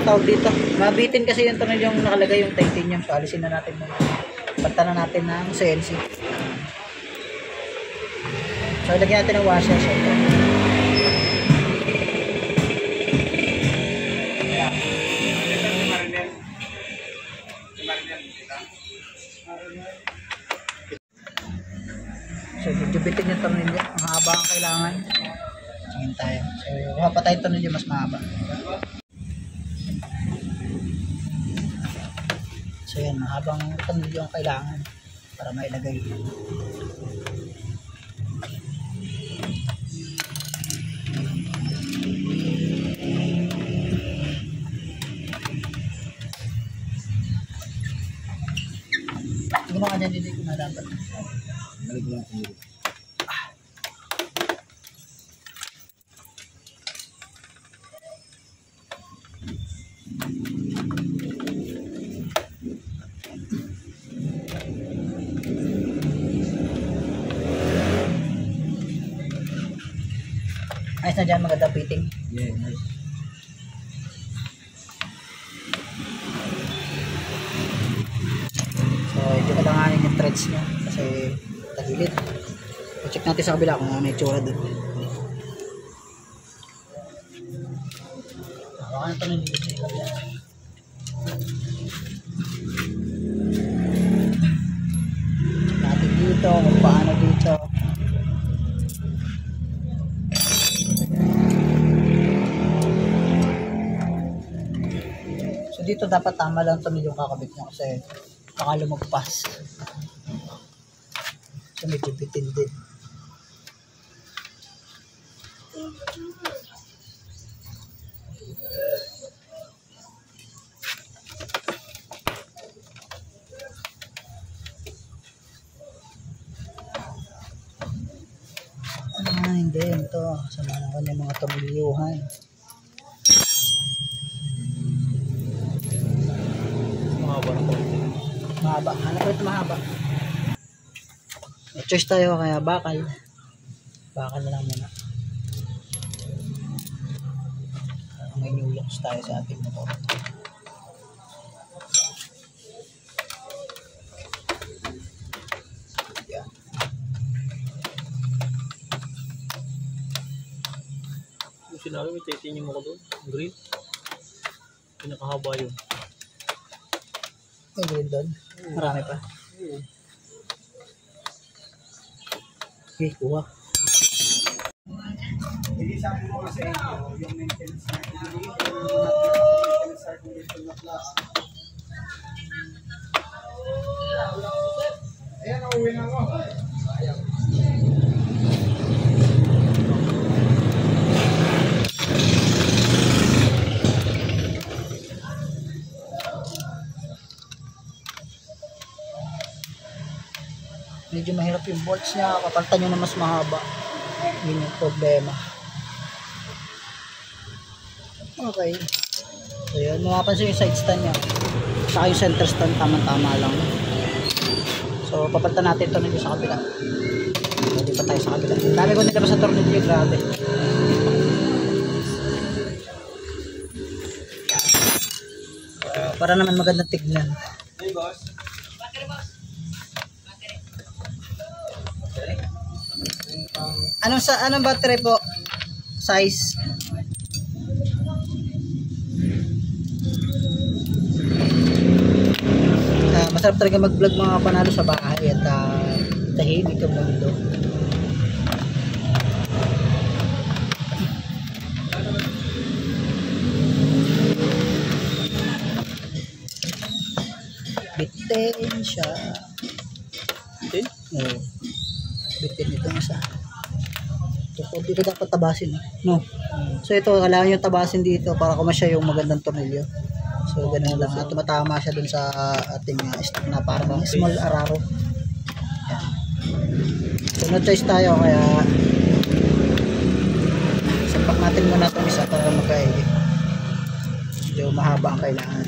tawag dito. Mabitin kasi yung tunnel yung nakalagay yung titanium. So alisin na natin muna. Palitan na natin ng CNC. So ilagyan natin ng washer. So, so bibitin yung tornilyo, mahaba ang kailangan. Tingin tayo. So kuha pa tayo tornilyo mas mahaba. So yan, mahabang tornilyo ang kailangan para mailagay. Hindi mo kanya nilili ko na dapat. Balik mo lang kung nilili. Ayos na dyan, magandang fitting. Yeah, nice. So, ito kalanganin yung threads niya kasi tagilid. So, check natin sa kabila kung ano yung tsura doon. Baka na ito na nilito sa kabila. Check natin dito kung paano dito. So, dito dapat tama lang ito yung kakabit niya kasi baka lumagpas. So medyo bitin din. Hindi. Ito. Sama na ko ng mga tamilyuhan. Mahaba na po. Mahaba. Hanap ito mahaba. May choice tayo kaya bakal. Bakal na lang muna. May new looks tayo sa ating motor. Yan. Yung sinabi may titanium ako doon. Green. Pinakahaba yun. May green doon. Marami pa. Okay, kuha. Hindi sabi ko sa inyo, yung maintenance na ayan, uuwi na ako. Medyo mahirap yung bolts niya. Kapalitan nyo na mas mahaba. Yun yung problema. Okay. So yun. Mapapansin yung side stand niya. Saka yung center stand. Tama-tama lang. So papalitan natin ito nito sa kabila. Hindi pa tayo sa kabila. Dami ko nilabas sa tornilyo. Grabe. Para naman magandang tignan. Hey boss. Anong battery po? Size? Masarap talaga mag-vlog mga panalo sa bahay at tahimik ang mundo. Bitin siya. Bitin? Oo. Bitin ito isa. Dito dapat tabasin, no? So ito, kailangan yung tabasin dito para kumasya yung magandang tornilyo. So ganun lang, tumatama siya dun sa ating stock na parang small araro. Yan. So no choice tayo, kaya sapak natin muna itong isa para magkaili. Medyo mahaba ang kailangan.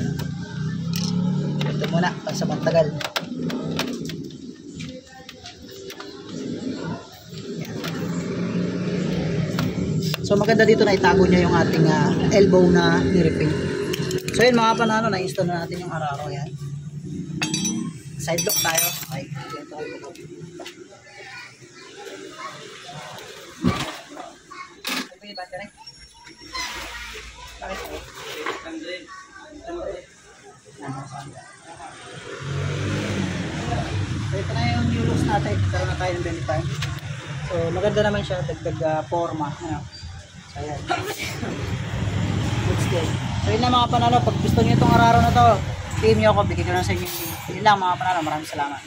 Ito muna, pansamantagal. So maganda dito na itago niya yung ating elbow na ni-repaint. So yun mga panalo, na-install na natin yung Araro. Yan. Side lock tayo. Okay. Yan tayo. Ito yung battery. Bakit ito? So ito na yung new looks natin. Ito na tayo ng 25. So maganda naman siya. Dagdag forma. Ano? So ayan. Looks good. So yun lang mga panalo. Pag gusto nyo itong Araro na to, PM nyo ako. Bigyan ko na sa inyo. Yun lang mga panalo. Maraming salamat.